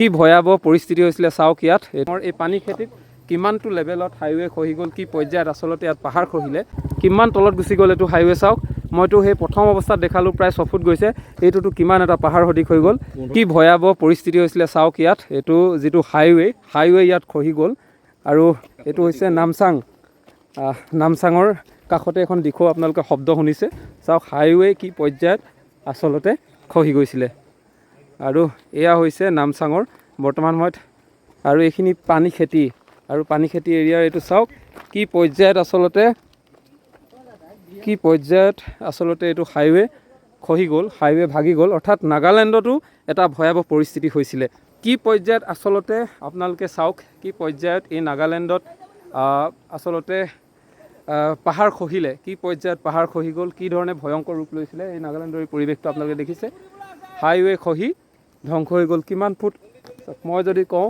কি ভয়াবহ পৰিস্থিতি হৈছিলে চাওক ইয়াত এই পানী খেতিত কিমানটো লেভেলত হাইৱে খহি গ'ল, কি পৰ্যায়ত আচলতে ইয়াত পাহাৰ খহিলে, কিমান তলত গুচি গ'ল এইটো হাইৱে চাওক। মইতো সেই প্ৰথম অৱস্থাত দেখালোঁ প্ৰায় 6 ফুট গৈছে, এইটোতো কিমান এটা পাহাৰ সদৃশ হৈ গ'ল। কি ভয়াবহ পৰিস্থিতি হৈছিলে চাওক ইয়াত। এইটো যিটো হাইৱে ইয়াত খহি গ'ল আৰু এইটো হৈছে নামচাঙৰ কাষতে এখন দিশো আপোনালোকে শব্দ শুনিছে। চাওক হাইৱে কি পৰ্যায়ত আচলতে খহি গৈছিলে। আৰু এয়া হৈছে নামচাঙৰ বৰ্তমান সময়ত, আৰু এইখিনি পানী খেতি এৰিয়াৰ এইটো চাওক কি পৰ্যায়ত আচলতে এইটো হাইৱে খহি গ'ল, হাইৱে ভাগি গ'ল। অৰ্থাৎ নাগালেণ্ডতো এটা ভয়াবহ পৰিস্থিতি হৈছিলে। কি পৰ্যায়ত আচলতে আপোনালোকে চাওক, কি পৰ্যায়ত এই নাগালেণ্ডত আচলতে পাহাৰ খহিলে, কি পৰ্যায়ত পাহাৰ খহি গ'ল, কি ধৰণে ভয়ংকৰ ৰূপ লৈছিলে এই নাগালেণ্ডৰ এই পৰিৱেশটো আপোনালোকে দেখিছে। হাইৱে খহি ধ্বংস হৈ গ'ল। কিমান ফুট, মই যদি কওঁ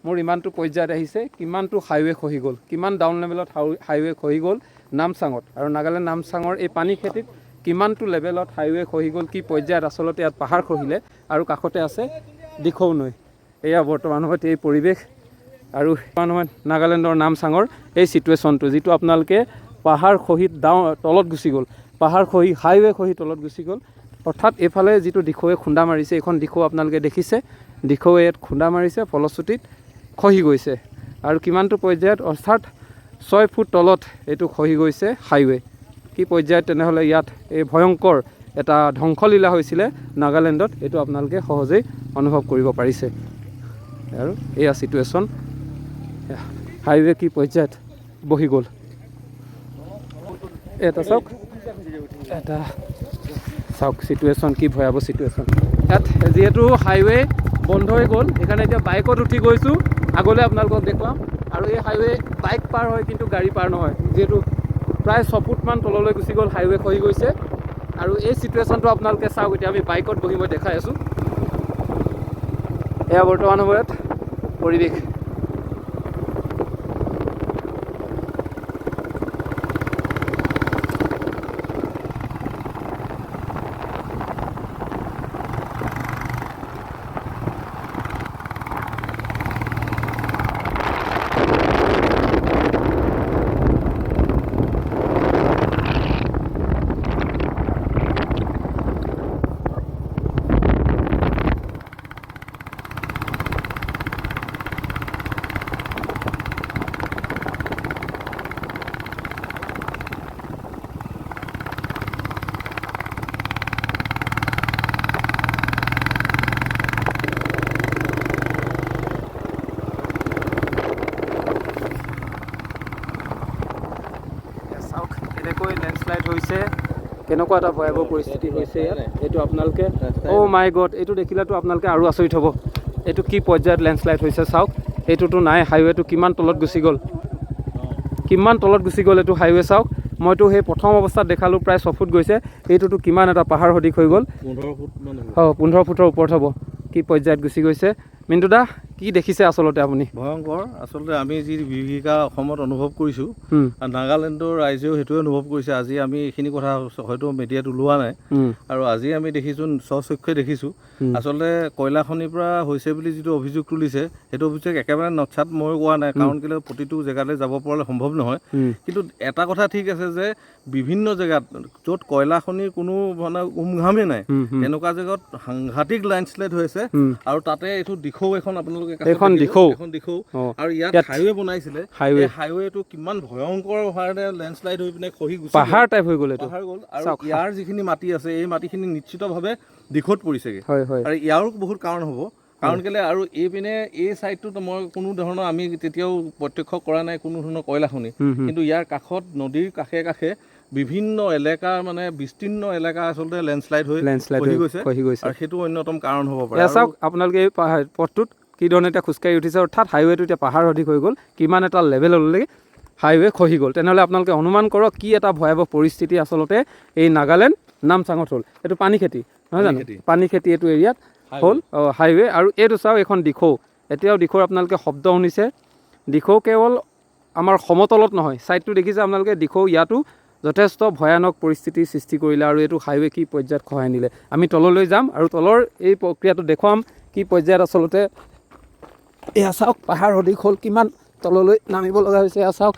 মোৰ ইমানটো পৰ্যায়ত আহিছে, কিমানটো হাইৱে খহি গ'ল, কিমান ডাউন লেভেলত হাইৱে খহি গ'ল নামচাঙত। আৰু নাগালেণ্ড নামচাঙৰ এই পানী খেতিত কিমানটো লেভেলত হাইৱে খহি গ'ল, কি পৰ্যায়ত আচলতে ইয়াত পাহাৰ খহিলে। আৰু কাষতে আছে দিখৌ নৈ। এয়া বৰ্তমান সময়ত এই পৰিৱেশ আৰু বৰ্তমান সময়ত নাগালেণ্ডৰ নামচাঙৰ এই চিটুৱেশ্যনটো, যিটো আপোনালোকে পাহাৰ খহি তলত গুচি গ'ল, পাহাৰ খহি হাইৱে খহি তলত গুচি গ'ল। অৰ্থাৎ এইফালে যিটো দিখৌৱে খুন্দা মাৰিছে, এইখন দিখৌ আপোনালোকে দেখিছে, দিখৌৱে ইয়াত খুন্দা মাৰিছে, ফলশ্ৰুতিত খহি গৈছে। আৰু কিমানটো পৰ্যায়ত, অৰ্থাৎ 6 ফুট তলত এইটো খহি গৈছে হাইৱে। কি পৰ্যায়ত তেনেহ'লে ইয়াত এই ভয়ংকৰ এটা ধ্বংসলীলা হৈছিলে নাগালেণ্ডত, এইটো আপোনালোকে সহজেই অনুভৱ কৰিব পাৰিছে। আৰু এয়া চিটুৱেশ্যন, হাইৱে কি পৰ্যায়ত বহি গ'ল। এটা চাওক চিটুৱেশ্যন, কি ভয়াবহ চিটুৱেশ্যন। ইয়াত যিহেতু হাইৱে বন্ধ হৈ গ'ল, সেইকাৰণে এতিয়া বাইকত উঠি গৈছোঁ, আগলৈ আপোনালোকক দেখুৱাম। আৰু এই হাইৱে বাইক পাৰ হয় কিন্তু গাড়ী পাৰ নহয়, যিহেতু প্ৰায় 6 ফুটমান তললৈ গুচি গ'ল, হাইৱে খহি গৈছে। আৰু এই চিটুৱেশ্যনটো আপোনালোকে চাওক, এতিয়া আমি বাইকত বহি মই দেখাই আছোঁ। এয়া বৰ্তমান সময়ত পৰিৱেশ। লেণ্ডশ্লাইড হৈছে, কেনেকুৱা এটা ভয়াবহ পৰিস্থিতি হৈছে ইয়াত। এইটো আপোনালোকে মাই গড, এইটো দেখিলেতো আপোনালোকে আৰু আচৰিত হ'ব। এইটো কি পৰ্যায়ত লেণ্ডশ্লাইড হৈছে চাওক। এইটোতো নাই, হাইৱেটো কিমান তলত গুচি গ'ল, এইটো হাইৱে চাওক। মইতো সেই প্ৰথম অৱস্থাত দেখালোঁ প্ৰায় 6 ফুট গৈছে, এইটোতো কিমান এটা পাহাৰ সদৃশ হৈ গ'ল, 15 ফুটৰ ওপৰত হ'ব। কি পৰ্যায়ত গুচি গৈছে। মিণ্টু দা, কি দেখিছে আচলতে আপুনি? ভয়ংকৰ। আচলতে আমি যি বিভীষিকা অসমত অনুভৱ কৰিছোঁ, নাগালেণ্ডৰ ৰাইজেও সেইটোৱে অনুভৱ কৰিছে। আজি আমি এইখিনি কথা হয়তো মিডিয়াত ওলোৱা নাই, আৰু আজি আমি দেখিছোঁ, স্বচক্ষে দেখিছোঁ। আচলতে কয়লা খনিৰ পৰা হৈছে বুলি যিটো অভিযোগ তুলিছে, সেইটো অভিযোগ একেবাৰে নৎসাত ময়ো কোৱা নাই, কাৰণ কেলৈ প্ৰতিটো জেগালৈ যাব পৰালৈ সম্ভৱ নহয়। কিন্তু এটা কথা ঠিক আছে যে বিভিন্ন জেগাত য'ত কয়লা খনিৰ কোনো মানে উমঘামেই নাই, তেনেকুৱা জেগাত সাংঘাতিক লেণ্ডশ্লাইড হৈছে। আৰু তাতে এইটো দিখৌ এখন আপোনালোকে দিখৌ, আৰু ইয়াত হাইৱে বনাইছিলে, হাইৱেটো কিমান ভয়ংকৰ ভাৱে লেণ্ডশ্লাইড হৈ পিনে খহি গৈছে, পাহাৰ টাইপ হৈ গ'ল। আৰু ইয়াৰ যিখিনি মাটি আছে, এই মাটিখিনি নিশ্চিতভাৱে দিখৌত পৰিছেগৈ। আৰু ইয়াৰো বহুত কাৰণ হ'ব, কাৰণ কেলৈ, আৰু এইপিনে এই ছাইডটোত মই কোনো ধৰণৰ আমি তেতিয়াও প্ৰত্যক্ষ কৰা নাই কোনো ধৰণৰ কয়লা খনি, কিন্তু ইয়াৰ কাষত নদীৰ কাষে কাষে বিভিন্ন এলেকাৰ, মানে বিস্তীৰ্ণ এলেকা আচলতে লেণ্ডশ্লাইড হৈ খহি গৈছে, আৰু সেইটো অন্যতম কাৰণ হ'ব পাৰে। চাওক আপোনালোকে এই পথটোত কি ধৰণে এতিয়া খোজকাঢ়ি উঠিছে, অৰ্থাৎ হাইৱেটো এতিয়া পাহাৰ অধিক হৈ গ'ল, কিমান এটা লেভেললৈকে হাইৱে খহি গ'ল। তেনেহ'লে আপোনালোকে অনুমান কৰক কি এটা ভয়াবহ পৰিস্থিতি আচলতে এই নাগালেণ্ড নামচাঙত হ'ল। এইটো পানী খেতি নহয় জানো, পানী খেতি এইটো এৰিয়াত হ'ল হাইৱে। আৰু এইটো চাওক, এইখন দিখৌ, এতিয়াও দিখৌৰ আপোনালোকে শব্দ শুনিছে। দিখৌ কেৱল আমাৰ সমতলত নহয়, ছাইডটো দেখিছে আপোনালোকে, দিখৌ ইয়াতো যথেষ্ট ভয়ানক পৰিস্থিতিৰ সৃষ্টি কৰিলে। আৰু এইটো হাইৱে কি পৰ্যায়ত খহাই নিলে। আমি তললৈ যাম আৰু তলৰ এই প্ৰক্ৰিয়াটো দেখুৱাম, কি পৰ্যায়ত আচলতে এয়া চাওক পাহাৰ অধিক হ'ল, কিমান তললৈ নামিব লগা হৈছে। এয়া চাওক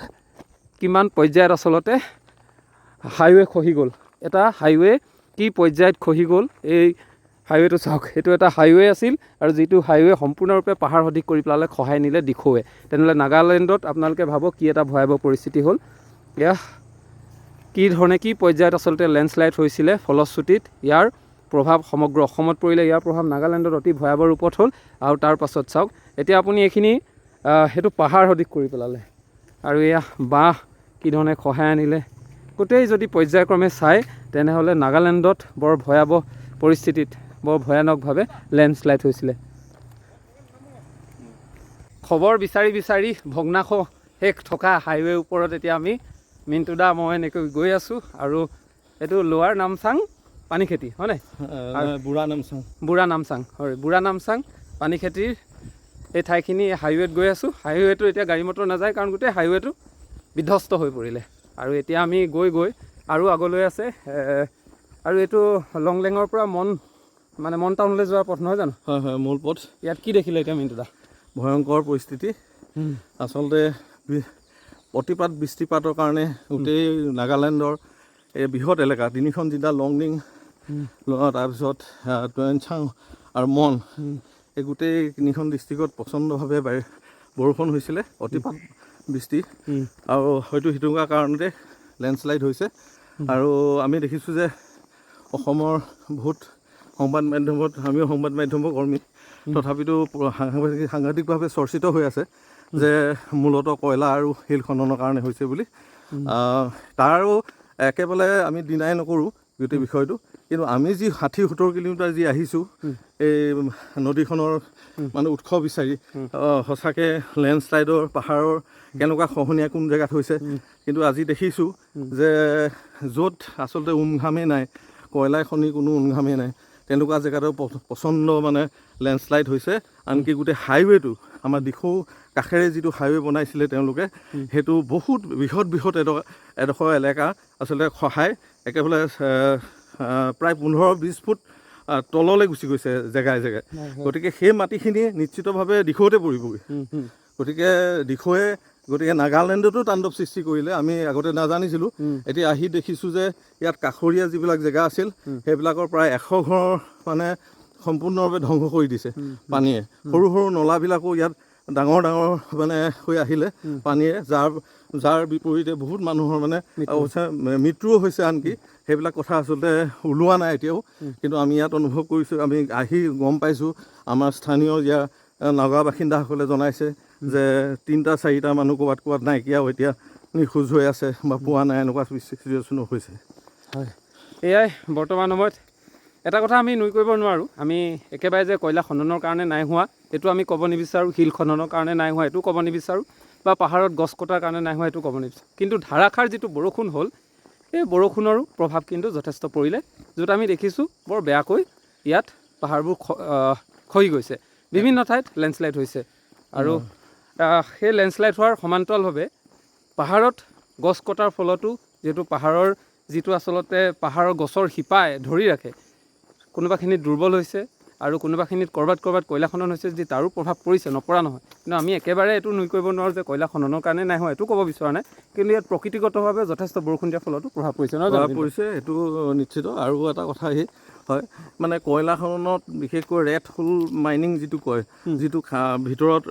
কিমান পৰ্যায়ত আচলতে হাইৱে খহি গ'ল। এটা হাইৱে কি পৰ্যায়ত খহি গ'ল, এই হাইৱেটো চাওক। এইটো এটা হাইৱে আছিল আৰু যিটো হাইৱে সম্পূৰ্ণৰূপে পাহাৰ সদৃশ কৰি পেলালে, খহাই নিলে দিখৌৱে। তেনেহ'লে নাগালেণ্ডত আপোনালোকে ভাবক কি এটা ভয়াৱহ পৰিস্থিতি হ'ল। এয়া কি ধৰণে কি পৰ্যায়ত আচলতে লেণ্ডশ্লাইড হৈছিলে, ফলশ্ৰুতিত ইয়াৰ প্ৰভাৱ সমগ্ৰ অসমত পৰিলে, ইয়াৰ প্ৰভাৱ নাগালেণ্ডত অতি ভয়াৱহ ৰূপত হ'ল। আৰু তাৰ পাছত চাওক এতিয়া আপুনি এইখিনি সেইটো পাহাৰ সদৃশ কৰি পেলালে আৰু এয়া বাঁহ কি ধৰণে খহাই আনিলে। গোটেই যদি পৰ্যায়ক্ৰমে চায় তেনেহ'লে নাগালেণ্ডত বৰ ভয়াৱহ পৰিস্থিতিত বৰ ভয়ানকভাৱে লেণ্ডশ্লাইড হৈছিলে। খবৰ বিচাৰি বিচাৰি ভগ্নাৱশেষ থকা হাইৱেৰ ওপৰত এতিয়া আমি মিণ্টু দা মই এনেকৈ গৈ আছোঁ। আৰু এইটো লোৱাৰ নামচাং পানীখেতি হয়নে? বুঢ়া নামচাং হয়, বুঢ়া নামচাং পানীখেতিৰ এই ঠাইখিনি হাইৱেত গৈ আছোঁ। হাইৱেটো এতিয়া গাড়ী মটৰ নাযায় কাৰণ গোটেই হাইৱেটো বিধ্বস্ত হৈ পৰিলে। আৰু এতিয়া আমি গৈ আৰু আগলৈ আছে। আৰু এইটো লংলেঙৰ পৰা মন টাউনলৈ যোৱাৰ পথ নহয় জানো? হয় হয়, মূল পথ। ইয়াত কি দেখিলে এতিয়া মিণ্টু দা? ভয়ংকৰ পৰিস্থিতি। আচলতে অতিপাত বৃষ্টিপাতৰ কাৰণে গোটেই নাগালেণ্ডৰ এই বৃহৎ এলেকা 3খন জিলা লংডিং, তাৰপিছত টুৱেনচাং আৰু মন, এই গোটেই 3খন ডিষ্ট্ৰিক্টত প্ৰচণ্ডভাৱে বৰষুণ হৈছিলে, অতিপাত বৃষ্টি। আৰু হয়তো সিটোকা কাৰণতে লেণ্ডশ্লাইড হৈছে। আৰু আমি দেখিছোঁ যে অসমৰ বহুত সংবাদ মাধ্যমত, আমিও সংবাদ মাধ্যমৰ কৰ্মী, তথাপিতো সাংঘাতিকভাৱে চৰ্চিত হৈ আছে যে মূলতঃ কয়লা আৰু শিল খননৰ কাৰণে হৈছে বুলি। তাৰো একেবাৰে আমি ডিনাই নকৰোঁ গোটেই বিষয়টো, কিন্তু আমি যি 60-70 কিলোমিটাৰ যি আহিছোঁ এই নদীখনৰ উৎস বিচাৰি, সঁচাকৈ লেণ্ডশ্লাইডৰ পাহাৰৰ কেনেকুৱা খহনীয়া কোন জেগাত হৈছে। কিন্তু আজি দেখিছোঁ যে য'ত আচলতে উমঘামেই নাই, কয়লাই খনি কোনো উমঘামেই নাই, তেনেকুৱা জেগাতো প্ৰচণ্ড লেণ্ডশ্লাইড হৈছে। আনকি গোটেই হাইৱেটো আমাৰ দিখৌ কাষেৰে যিটো হাইৱে বনাইছিলে তেওঁলোকে, সেইটো বহুত বৃহৎ এডোখৰ এলেকা আচলতে খহাই একেবাৰে প্ৰায় 15-20 ফুট তললৈ গুচি গৈছে জেগাই। গতিকে সেই মাটিখিনি নিশ্চিতভাৱে দিখৌতে পৰিবগৈ। গতিকে নাগালেণ্ডতো তাণ্ডৱ সৃষ্টি কৰিলে। আমি আগতে নাজানিছিলোঁ, এতিয়া আহি দেখিছোঁ যে ইয়াত কাষৰীয়া যিবিলাক জেগা আছিল সেইবিলাকৰ প্ৰায় 100 ঘৰ সম্পূৰ্ণভাৱে ধ্বংস কৰি দিছে পানীয়ে। সৰু নলাবিলাকো ইয়াত ডাঙৰ হৈ আহিলে পানীয়ে, যাৰ বিপৰীতে বহুত মানুহৰ মৃত্যুও হৈছে। আনকি সেইবিলাক কথা আচলতে ওলোৱা নাই এতিয়াও, কিন্তু আমি ইয়াত অনুভৱ কৰিছোঁ, আমি আহি গম পাইছোঁ। আমাৰ স্থানীয় ইয়াৰ নগা বাসিন্দাসকলে জনাইছে যে 3-4টা মানুহ ক'ৰবাত নাইকিয়াও, এতিয়া নিখোজ হৈ আছে বা পোৱা নাই, এনেকুৱা চিটুৱেশ্যনো হৈছে। হয়, এয়াই বৰ্তমান সময়ত এটা কথা আমি নুই কৰিব নোৱাৰোঁ। আমি একেবাৰে যে কয়লা খননৰ কাৰণে নাই হোৱা এইটো আমি ক'ব নিবিচাৰোঁ, শিল খননৰ কাৰণে নাই হোৱা এইটো ক'ব নিবিচাৰোঁ, বা পাহাৰত গছ কটাৰ কাৰণে নাই হোৱা এইটো ক'ব নিবিচাৰোঁ। কিন্তু ধাৰাসাৰ যিটো বৰষুণ হ'ল, এই বৰষুণৰো প্ৰভাৱ কিন্তু যথেষ্ট পৰিলে, য'ত আমি দেখিছোঁ বৰ বেয়াকৈ ইয়াত পাহাৰবোৰ খহি গৈছে, বিভিন্ন ঠাইত লেণ্ডশ্লাইড হৈছে। আৰু সেই লেণ্ডশ্লাইড হোৱাৰ সমান্তৰালভাৱে পাহাৰত গছ কটাৰ ফলতো যিহেতু পাহাৰৰ যিটো আচলতে পাহাৰৰ গছৰ শিপাই ধৰি ৰাখে, কোনোবাখিনিত দুৰ্বল হৈছে আৰু কোনোবাখিনিত ক'ৰবাত কয়লা খনন হৈছে, যদি তাৰো প্ৰভাৱ পৰিছে, নপৰা নহয়। কিন্তু আমি একেবাৰে এইটো নুই কৰিব নোৱাৰোঁ যে কয়লা খননৰ কাৰণে নাই হোৱা, এইটো ক'ব বিচৰা নাই। কিন্তু ইয়াত প্ৰকৃতিগতভাৱে যথেষ্ট বৰষুণ দিয়াৰ ফলতো প্ৰভাৱ পৰিছে, এইটো নিশ্চিত। আৰু এটা কথা হয়, কয়লা খননত বিশেষকৈ ৰেড হোল মাইনিং যিটো কয়, যিটো ভিতৰত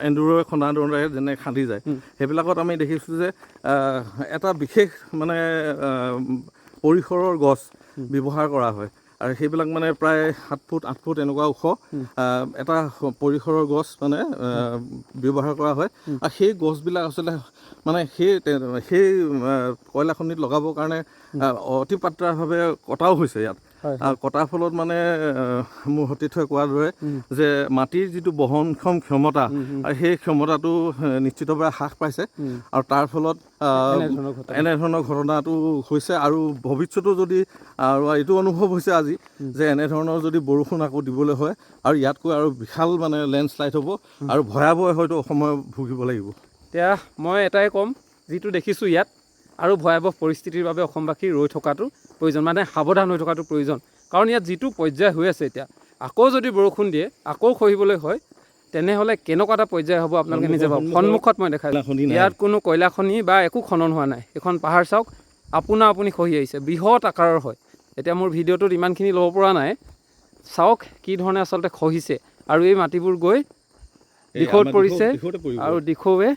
এন্দুৰৰে খন্দা দৰে যেনে খান্দি যায়, সেইবিলাকত আমি দেখিছোঁ যে এটা বিশেষ পৰিসৰৰ গছ ব্যৱহাৰ কৰা হয়। আৰু সেইবিলাক প্ৰায় 7 ফুট 8 ফুট এনেকুৱা ওখ এটা পৰিসৰৰ গছ ব্যৱহাৰ কৰা হয়। আৰু সেই গছবিলাক আচলতে সেই কয়লা খনিত লগাবৰ কাৰণে অতিমাত্ৰাভাৱে কটাও হৈছে ইয়াত। কটাৰ ফলত মোৰ সতীৰ্থই কোৱাৰ দৰে যে মাটিৰ যিটো বহনক্ষম ক্ষমতা, সেই ক্ষমতাটো নিশ্চিতভাৱে হ্ৰাস পাইছে। আৰু তাৰ ফলত এনেধৰণৰ ঘটনাটো হৈছে। আৰু ভৱিষ্যতেও যদি আৰু এইটো অনুভৱ হৈছে আজি যে এনেধৰণৰ যদি বৰষুণ আকৌ দিবলৈ হয় আৰু ইয়াতকৈ আৰু বিশাল লেণ্ডশ্লাইড হ'ব আৰু ভয়াৱহ হয়তো অসময় ভুগিব লাগিব। এতিয়া মই এটাই ক'ম, যিটো দেখিছোঁ ইয়াত আৰু ভয়াৱহ পৰিস্থিতিৰ বাবে অসমবাসী ৰৈ থকাটো প্ৰয়োজন, সাৱধান হৈ থকাটো প্ৰয়োজন। কাৰণ ইয়াত যিটো পৰ্যায় হৈ আছে এতিয়া, আকৌ যদি বৰষুণ দিয়ে, আকৌ খহিবলৈ হয়, তেনেহ'লে কেনেকুৱা এটা পৰ্যায় হ'ব আপোনালোকে নিজে ভাবক। সন্মুখত মই দেখাইছোঁ, ইয়াত কোনো কয়লা খনি বা একো খনন হোৱা নাই। এখন পাহাৰ চাওক, আপুনি খহি আহিছে, বৃহৎ আকাৰৰ হয়। এতিয়া মোৰ ভিডিঅ'টোত ইমানখিনি ল'ব পৰা নাই, চাওক কি ধৰণে আচলতে খহিছে, আৰু এই মাটিবোৰ গৈ দিখৌত পৰিছে, আৰু দিখৌৱে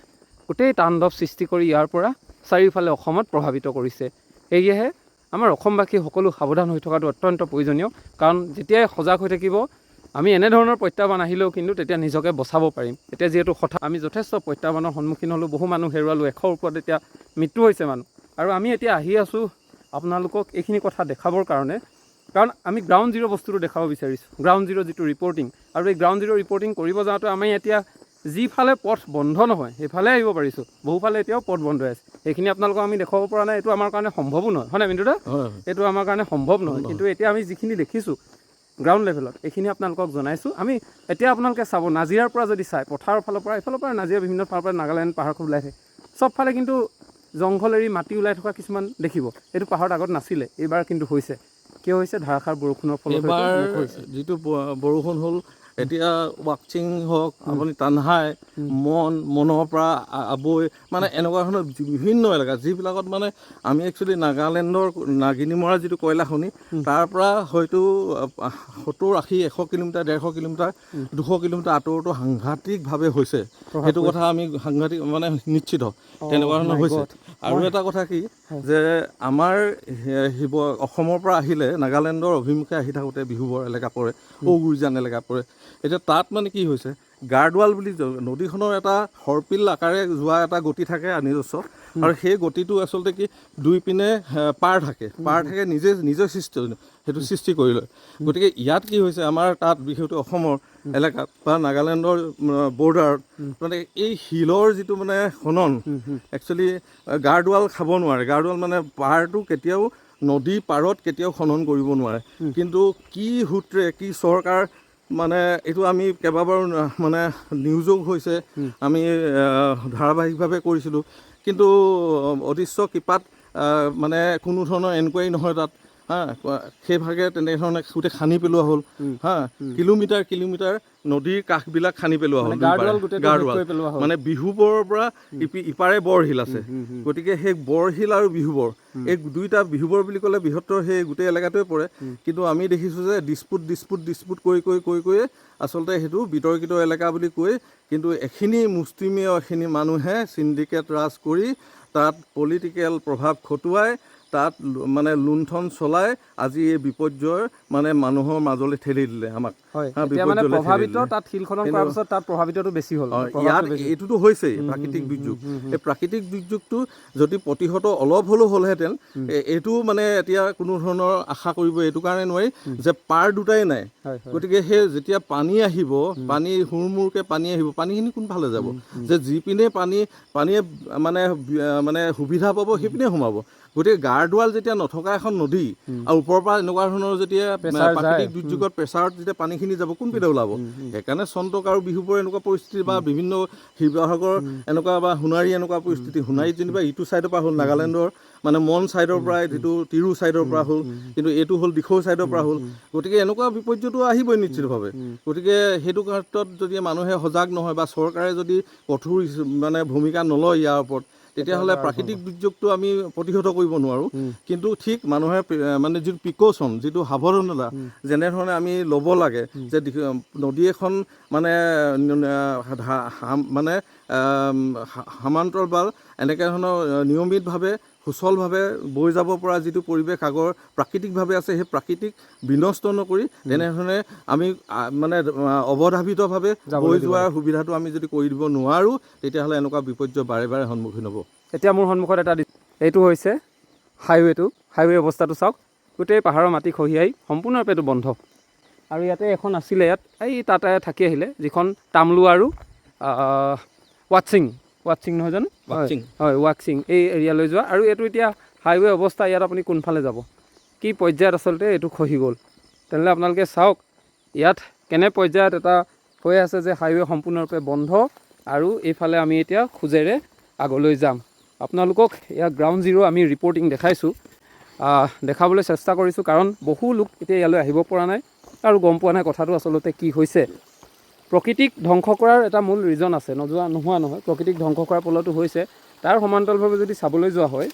গোটেই তাণ্ডৱ সৃষ্টি কৰি ইয়াৰ পৰা চাৰিওফালে অসমত প্ৰভাৱিত কৰিছে। সেয়েহে আমাৰ অসমবাসী সকলো সাৱধান হৈ থকাটো অত্যন্ত প্ৰয়োজনীয়, কাৰণ যেতিয়াই সজাগ হৈ থাকিব আমি এনেধৰণৰ প্ৰত্যাহ্বান আহিলেও কিন্তু তেতিয়া নিজকে বচাব পাৰিম। এতিয়া যিহেতু আমি যথেষ্ট প্ৰত্যাহ্বানৰ সন্মুখীন হ'লোঁ, বহু মানুহ হেৰুৱালোঁ, 100ৰ ওপৰত এতিয়া মৃত্যু হৈছে মানুহ, আৰু আমি এতিয়া আহি আছোঁ আপোনালোকক এইখিনি কথা দেখাবৰ কাৰণে, কাৰণ আমি গ্ৰাউণ্ড জিৰ' বস্তুটো দেখাব বিচাৰিছোঁ, গ্ৰাউণ্ড জিৰ' যিটো ৰিপৰ্টিং। আৰু এই গ্ৰাউণ্ড জিৰ' ৰিপৰ্টিং কৰিব যাওঁতে আমি এতিয়া যিফালে পথ বন্ধ নহয় সেইফালে আহিব পাৰিছোঁ, বহুফালে এতিয়াও পথ বন্ধ হৈ আছে। সেইখিনি আপোনালোকক আমি দেখুৱাব পৰা নাই, এইটো আমাৰ কাৰণে সম্ভৱো নহয়, হয় নাই মিণ্টু দা? এইটো আমাৰ কাৰণে সম্ভৱ নহয়। কিন্তু এতিয়া আমি যিখিনি দেখিছোঁ গ্ৰাউণ্ড লেভেলত, এইখিনি আপোনালোকক জনাইছোঁ। আমি এতিয়া আপোনালোকে চাব, নাজিৰাৰ পৰা যদি চাই, পথাৰৰ ফালৰ পৰা, এইফালৰ পৰা নাজিৰা বিভিন্ন ফালৰ পৰা নাগালেণ্ড পাহাৰখন ওলাই থাকে, চবফালে কিন্তু জংঘল এৰি মাটি ওলাই থকা কিছুমান দেখিব। এইটো পাহাৰত আগত নাছিলে, এইবাৰ কিন্তু হৈছে। কিয় হৈছে? ধাৰাসাৰ বৰষুণৰ ফলত হৈছে। যিটো বৰষুণ হ'ল, এতিয়া ৱাকচিং হওক, আপুনি তানহাই, মনৰ পৰা আবৈ, মানে এনেকুৱা ধৰণৰ বিভিন্ন এলেকা যিবিলাকত মানে আমি একচুৱেলি নাগালেণ্ডৰ নাগিনীমৰা যিটো কয়লা খনি, তাৰ পৰা হয়তো 70-80-100 কিলোমিটাৰ, 150 কিলোমিটাৰ, 200 কিলোমিটাৰ আঁতৰতো সাংঘাতিকভাৱে হৈছে। সেইটো কথা আমি সাংঘাতিক মানে নিশ্চিত তেনেকুৱা ধৰণৰ হৈছে। আৰু এটা কথা কি যে আমাৰ অসমৰ পৰা আহিলে নাগালেণ্ডৰ অভিমুখে আহি থাকোঁতে বিহুবৰ এলেকা পৰে, ঔগুৰিজান এলেকা পৰে। এতিয়া তাত মানে কি হৈছে, গাৰ্ডৱাল বুলি নদীখনৰ এটা সৰ্পিল আকাৰে যোৱা এটা গতি থাকে নিজস্ব, আৰু সেই গতিটো আচলতে কি দুই পিনে পাৰ থাকে নিজে সেইটো সৃষ্টি কৰি লয়। গতিকে ইয়াত কি হৈছে, আমাৰ তাত বিশেষকৈ অসমৰ এলেকাত বা নাগালেণ্ডৰ বৰ্ডাৰত মানে এই শিলৰ যিটো মানে খনন, একচুৱেলি গাৰ্ডৱাল খাব নোৱাৰে। গাৰ্ডৱাল মানে পাৰটো কেতিয়াও নদী পাৰত কেতিয়াও খনন কৰিব নোৱাৰে। কিন্তু কি সূত্ৰে কি চৰকাৰ, মানে এইটো আমি কেইবাবাৰো মানে নিউজো হৈছে, আমি ধাৰাবাহিকভাৱে কৰিছিলোঁ, কিন্তু অদৃশ্য কৃপাত মানে কোনো ধৰণৰ এনকুৱাৰী নহয় তাত। সেইভাগে তেনেধৰণে গোটেই খান্দি পেলোৱা হ'ল। কিলোমিটাৰ নদীৰ কাষবিলাক খান্দি পেলোৱা হ'ল। গাৰ্ডৱাল মানে বিহুবৰৰ পৰা ইপাৰে বৰশিল আছে, গতিকে সেই বৰশিল আৰু বিহুবৰ, এই দুইটা, বিহুবৰ বুলি ক'লে বৃহত্তৰ সেই গোটেই এলেকাটোৱে পৰে। কিন্তু আমি দেখিছোঁ যে ডিছপুট কৰি আচলতে সেইটো বিতৰ্কিত এলেকা বুলি কৈ, কিন্তু এখিনি মুষ্টিমেয় এখিনি মানুহে চিণ্ডিকেট ৰাজ কৰি তাত পলিটিকেল প্ৰভাৱ খটুৱাই, তাত মানে লুণ্ঠন চলাই আজি এই বিপৰ্যয় মানে মানুহৰ মাজলৈ ঠেলি দিলে আমাক। এইটোতো হৈছেই প্ৰাকৃতিক দুৰ্যোগ। এই প্ৰাকৃতিক দুৰ্যোগটো যদি প্ৰতিহত অলপ হ'লেও হ'লহেঁতেন, এইটো মানে এতিয়া কোনো ধৰণৰ আশা কৰিব এইটো কাৰণে নোৱাৰি যে পাৰ দুটাই নাই। গতিকে সেই যেতিয়া পানী আহিব, হুৰমুৰকৈ পানী আহিব, পানীখিনি কোনফালে যাব? যে যিপিনে পানীয়ে মানে সুবিধা পাব সেইপিনে সোমাব। গতিকে গাৰ্ডৱাল যেতিয়া নথকা এখন নদী, আৰু ওপৰৰ পৰা এনেকুৱা ধৰণৰ যেতিয়া প্ৰাকৃতিক দুৰ্যোগত প্ৰেছাৰত যেতিয়া পানীখিনি যাব, কোনপিনে ওলাব? সেইকাৰণে চন্তক আৰু বিহুবৰ এনেকুৱা পৰিস্থিতি, বা বিভিন্ন শিৱসাগৰ এনেকুৱা বা সোণাৰী এনেকুৱা পৰিস্থিতি। সোণাৰীত যেনিবা ইটো ছাইডৰ পৰা হ'ল, নাগালেণ্ডৰ মানে মন ছাইডৰ পৰা, যিটো তিৰু ছাইডৰ পৰা হ'ল, কিন্তু এইটো হ'ল দিখৌ ছাইডৰ পৰা হ'ল। গতিকে এনেকুৱা বিপৰ্যয়টো আহিবই নিশ্চিতভাৱে। গতিকে সেইটো ক্ষেত্ৰত যদি মানুহে সজাগ নহয়, বা চৰকাৰে যদি কঠোৰ মানে ভূমিকা নলয় ইয়াৰ ওপৰত, তেতিয়াহ'লে প্ৰাকৃতিক দুৰ্যোগটো আমি প্ৰতিহত কৰিব নোৱাৰোঁ। কিন্তু ঠিক মানুহে মানে যিটো প্ৰিকশ্যন, যিটো সাৱধানতা যেনেধৰণে আমি ল'ব লাগে, যে নদী এখন মানে সমান্তৰাল বা এনেকৈ ধৰণৰ নিয়মিতভাৱে সুচলভাৱে বৈ যাব পৰা যিটো পৰিৱেশ আগৰ প্ৰাকৃতিকভাৱে আছে, সেই প্ৰাকৃতিক বিনষ্ট নকৰি তেনেধৰণে আমি মানে অৱধাৱিতভাৱে বৈ যোৱাৰ সুবিধাটো আমি যদি কৰি দিব নোৱাৰোঁ, তেতিয়াহ'লে এনেকুৱা বিপৰ্যয় বাৰে বাৰে সন্মুখীন হ'ব। এতিয়া মোৰ সন্মুখত এইটো হৈছে হাইৱে অৱস্থাটো চাওক, গোটেই পাহাৰৰ মাটি খহি আহি সম্পূৰ্ণৰূপে এইটো বন্ধ। আৰু ইয়াতে এখন আছিলে, ইয়াত তাতে থাকি আহিলে, যিখন তামলু আৰু ৱাকচিং নহয় জানো? হয়, ৱাকচিং এই এৰিয়ালৈ যোৱা। আৰু এইটো এতিয়া হাইৱে অৱস্থা, ইয়াত আপুনি কোনফালে যাব, কি পৰ্যায়ত আচলতে এইটো খহি গ'ল। তেনেহ'লে আপোনালোকে চাওক ইয়াত কেনে পৰ্যায়ত এটা হৈ আছে যে হাইৱে সম্পূৰ্ণৰূপে বন্ধ, আৰু এইফালে আমি এতিয়া খোজেৰে আগলৈ যাম। আপোনালোকক ইয়াৰ গ্ৰাউণ্ড জিৰ' আমি ৰিপৰ্টিং দেখাইছোঁ, দেখাবলৈ চেষ্টা কৰিছোঁ, কাৰণ বহু লোক এতিয়া ইয়ালৈ আহিব পৰা নাই আৰু গম পোৱা নাই কথাটো আচলতে কি হৈছে। প্ৰকৃতিক ধ্বংস কৰাৰ এটা মূল ৰিজন আছে, নোহোৱা নহয়, প্ৰকৃতিক ধ্বংস কৰাৰ ফলতো হৈছে। তাৰ সমান্তৰালভাৱে যদি চাবলৈ যোৱা হয়,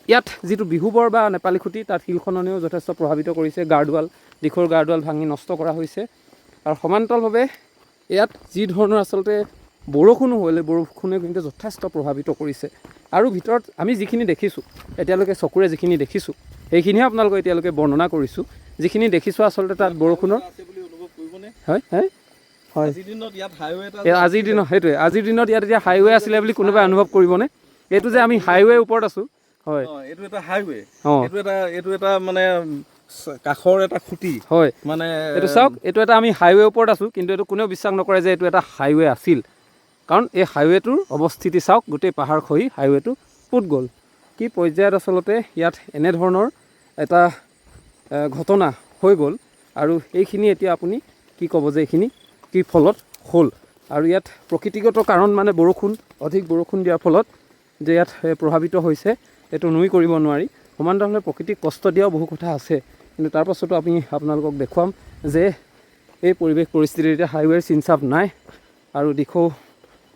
ইয়াত যিটো বিহুবৰ বা নেপালী খুঁটি, তাত শিলখননেও যথেষ্ট প্ৰভাৱিত কৰিছে। গাৰ্ডৱাল, দিখৌৰ গাৰ্ডৱাল ভাঙি নষ্ট কৰা হৈছে। আৰু সমান্তৰালভাৱে ইয়াত যি ধৰণৰ আচলতে বৰষুণো হ'লে, বৰষুণে কিন্তু যথেষ্ট প্ৰভাৱিত কৰিছে। আৰু ভিতৰত আমি যিখিনি দেখিছোঁ, এতিয়ালৈকে চকুৰে যিখিনি দেখিছোঁ, সেইখিনিহে আপোনালোকক এতিয়ালৈকে বৰ্ণনা কৰিছোঁ। যিখিনি দেখিছোঁ আচলতে তাত বৰষুণৰ হয় হয় হয় আজিৰ দিনত সেইটোৱে, আজিৰ দিনত ইয়াত এতিয়া হাইৱে আছিলে বুলি কোনোবাই অনুভৱ কৰিবনে? এইটো যে আমি হাইৱেৰ ওপৰত আছোঁ, হয়, এইটো এটা হাইৱে, এইটো এটা মানে কাষৰ এটা খুঁটি, হয়, মানে এইটো চাওক, এইটো এটা আমি হাইৱেৰ ওপৰত আছোঁ, কিন্তু এইটো কোনেও বিশ্বাস নকৰে যে এইটো এটা হাইৱে আছিল। কাৰণ এই হাইৱেটোৰ অৱস্থিতি চাওক, গোটেই পাহাৰ খহি হাইৱেটো ফুট গ'ল। কি পৰ্যায়ত আচলতে ইয়াত এনেধৰণৰ এটা ঘটনা হৈ গ'ল। আৰু এইখিনি এতিয়া আপুনি কি ক'ব যে এইখিনি কি ফলত হ'ল? আৰু ইয়াত প্ৰকৃতিগত কাৰণ মানে বৰষুণ, অধিক বৰষুণ দিয়াৰ ফলত যে ইয়াত প্ৰভাৱিত হৈছে, এইটো নুই কৰিব নোৱাৰি। সমান্তৰালভাৱে প্ৰকৃতিক কষ্ট দিয়াও বহু কথা আছে, কিন্তু তাৰ পাছতো আমি আপোনালোকক দেখুৱাম যে এই পৰিৱেশ পৰিস্থিতিৰ এতিয়া হাইৱেৰ চিনচাপ নাই। আৰু দিখৌ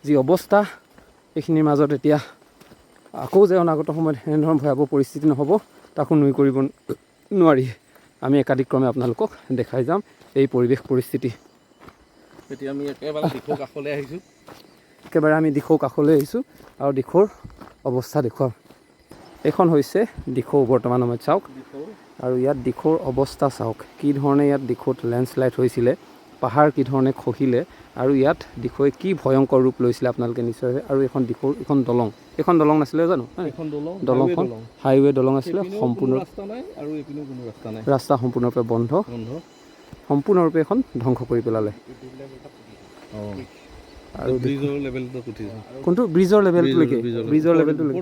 যি অৱস্থা, এইখিনিৰ মাজত এতিয়া আকৌ যে অনাগত সময়ত এনেধৰণৰ ভয়াৱহ পৰিস্থিতি নহ'ব, তাকো নুই কৰিব নোৱাৰি। আমি একাদিক্ৰমে আপোনালোকক দেখাই যাম এই পৰিৱেশ পৰিস্থিতি। এতিয়া আমি একেবাৰে দিখৌ কাষলৈ আহিছোঁ, দিখৌ কাষলৈ আহিছোঁ আৰু দিখৌৰ অৱস্থা দেখুৱাম। এইখন হৈছে দিখৌ বৰ্তমান সময়ত চাওক, আৰু ইয়াত দিখৌৰ অৱস্থা চাওক, কি ধৰণে ইয়াত দিখৌত লেণ্ডশ্লাইড হৈছিলে, পাহাৰ কি ধৰণে খহিলে, আৰু ইয়াত দিখৌৱে কি ভয়ংকৰ ৰূপ লৈছিলে আপোনালোকে নিশ্চয়। আৰু এইখন দিখৌৰ এইখন দলং নাছিলে জানো? দলংখন হাইৱে দলং আছিলে, সম্পূৰ্ণ ৰাস্তা সম্পূৰ্ণৰূপে বন্ধ, সম্পূৰ্ণৰূপে এখন ধ্বংস কৰি পেলালে। আৰু কোনটো ব্ৰিজৰ লেভেলটোলৈকে? ব্ৰিজৰ লেভেলটোলৈকে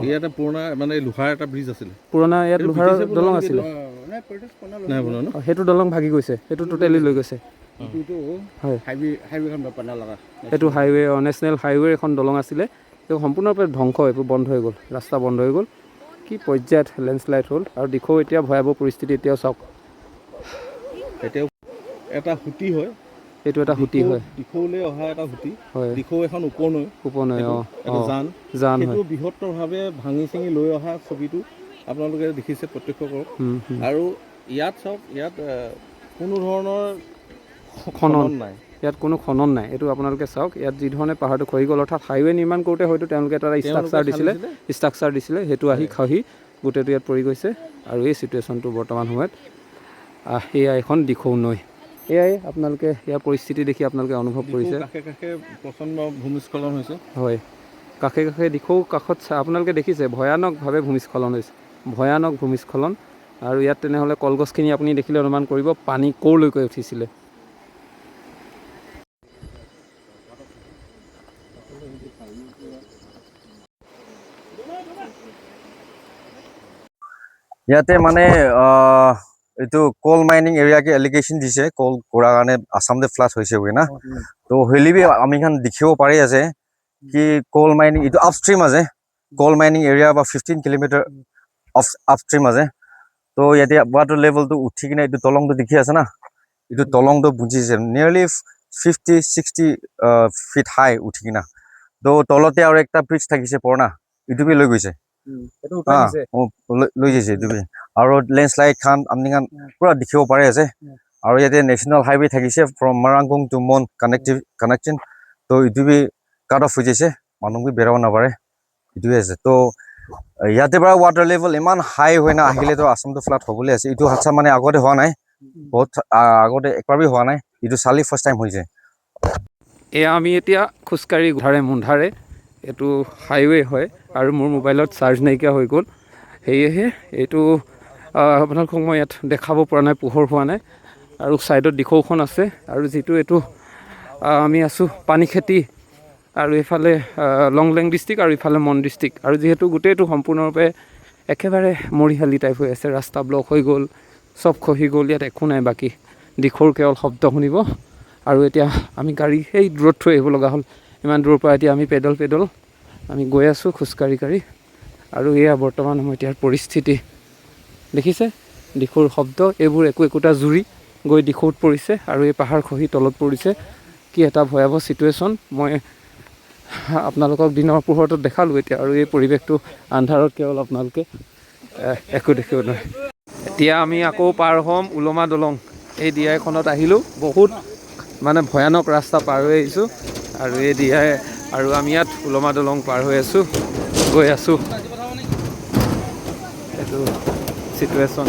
ইয়াতে পুৰণা মানে লোহাৰ এটা ব্ৰিজ আছিলে, পুৰণা ইয়াত লোহাৰ দলং আছিলে, সেইটো দলং ভাগি গৈছে, সেইটো টোটেলি লৈ গৈছে। হয়, সেইটো হাইৱে, নেশ্যনেল হাইৱেৰ এখন দলং আছিলে, সেইটো সম্পূৰ্ণৰূপে ধ্বংস, এইবোৰ বন্ধ হৈ গ'ল, ৰাস্তা বন্ধ হৈ গ'ল। কি পৰ্যায়ত লেণ্ডশ্লাইড হ'ল। আৰু দিখৌ এতিয়া ভয়াৱহ পৰিস্থিতি। এতিয়াও চাওক, এতিয়াও এটা সুঁতি হয়, এইটো এটা সুঁতি হয়, দিখৌলৈ অহা এটা সুঁতি, হয়, দিখৌ এখন উপনৈ, জান, সেইটো বৃহত্তৰভাৱে ভাঙি চিঙি লৈ অহা ছবিটো আপোনালোকে দেখিছে, প্ৰত্যক্ষ কৰক। আৰু ইয়াত চাওক, ইয়াত কোনো ধৰণৰ খনন নাই, ইয়াত কোনো খনন নাই। এইটো আপোনালোকে চাওক, ইয়াত যি ধৰণে পাহাৰটো খহি গ'ল, অৰ্থাৎ হাইৱে নিৰ্মাণ কৰোঁতে হয়তো তেওঁলোকে এটা ষ্ট্ৰাকচাৰ দিছিলে, সেইটো আহি খহি গোটেইটো ইয়াত পৰি গৈছে। আৰু এই চিটুৱেশ্যনটো বৰ্তমান সময়ত এয়া এখন দিখৌ নৈ। এয়াই আপোনালোকে ইয়াৰ পৰিস্থিতি দেখি আপোনালোকে অনুভৱ কৰিছে, কাষে কাষে প্ৰচণ্ড ভূমিস্খলন হৈছে। হয়, কাষে কাষে দিখৌ কাষত আপোনালোকে দেখিছে ভয়ানকভাৱে ভূমিস্খলন হৈছে, ভয়ানক ভূমিস্খলন। আৰু ইয়াত তেনেহ'লে কলগছখিনি আপুনি দেখিলে অনুমান কৰিব পানী ক'লৈকে উঠিছিলে। ইয়াতে মানে এইটো কোল মাইনিং এৰিয়াকে এলিগেশ্যন দিছে, কোল কৰাৰ কাৰণে আসামতে ফ্লাড হৈছে বুলি না। তো হ'লে বি আমি খান দেখিব পাৰি আছে কি কোল মাইনিং এইটো আপষ্ট্ৰীম আছে, কোল মাইনিং এৰিয়া বা 15 কিলোমিটাৰ আপষ্ট্ৰীম আছে। তো ইয়াতে ৱাটাৰ লেভেলটো উঠি কিনে এইটো দলংটো দেখি আছে না, এইটো দলংটো বুজিছে নিয়াৰলি 50-60 ফিট হাই উঠি কিনা। তো তলতে আৰু একটা ব্ৰিজ থাকিছে পুৰণা, এইটো বি লৈ গৈছে, লৈ যাইছে এইটো বি। আৰু লেণ্ডশ্লাইড খান আপুনি খান পুৰা দেখিব পাৰি আছে। আৰু ইয়াতে নেশ্যনেল হাইৱে থাকিছে ফ্ৰম মাৰাংকুং টু মন কানেকশ্যন। তো এইটো বি কাট অফ হৈ যাইছে, মানুহ বি বেৰাব নাপাৰে, এইটোৱে আছে। তো ইয়াতে পৰা ৱাটাৰ লেভেল ইমান হাই হয় না, আহিলেতো আসামটো ফ্লাড হ'বলৈ আছে। এইটো হাদচা মানে আগতে হোৱা নাই, বহুত আগতে একবাৰ বি হোৱা নাই, এইটো চালি ফাৰ্ষ্ট টাইম হৈছে। এয়া আমি এতিয়া খোজকাঢ়ি মুন্ধাৰে, এইটো হাইৱে হয়। আৰু মোৰ মোবাইলত চাৰ্জ নাইকিয়া হৈ গ'ল, সেয়েহে এইটো আপোনালোকক মই ইয়াত দেখাব পৰা নাই, পোহৰ হোৱা নাই। আৰু ছাইডত দিখৌখন আছে, আৰু যিটো এইটো আমি আছোঁ পানীখেতি, আৰু এইফালে লংলেং ডিষ্ট্ৰিক্ট, আৰু ইফালে মন ডিষ্ট্ৰিক্ট। আৰু যিহেতু গোটেইটো সম্পূৰ্ণৰূপে একেবাৰে মৰিশালি টাইপ হৈ আছে, ৰাস্তা ব্লক হৈ গ'ল, চব খহি গ'ল, ইয়াত একো নাই বাকী, দিখৌৰ কেৱল শব্দ শুনিব। আৰু এতিয়া আমি গাড়ী সেই দূৰত থৈ আহিব লগা হ'ল, ইমান দূৰৰ পৰা এতিয়া আমি পেডল আমি গৈ আছোঁ খোজকাঢ়ি। আৰু এয়া বৰ্তমান সময়ত ইয়াৰ পৰিস্থিতি দেখিছে, দিখৌৰ শব্দ, এইবোৰ একোটা জুৰি গৈ দিখৌত পৰিছে আৰু এই পাহাৰ খহি তলত পৰিছে। কি এটা ভয়াৱহ চিটুৱেশ্যন। মই আপোনালোকক দিনৰ পোহৰতো দেখালোঁ এতিয়া, আৰু এই পৰিৱেশটো আন্ধাৰত কেৱল আপোনালোকে একো দেখিব নোৱাৰে। এতিয়া আমি আকৌ পাৰ হ'ম উলমা দলং। এই দিয়াইখনত আহিলোঁ, বহুত মানে ভয়ানক ৰাস্তা পাৰ হৈ আহিছোঁ, আৰু এই দিয়াই আৰু আমি ইয়াত উলমা দলং পাৰ হৈ আছোঁ, গৈ আছোঁ। এইটো চিটুৱেশ্যন।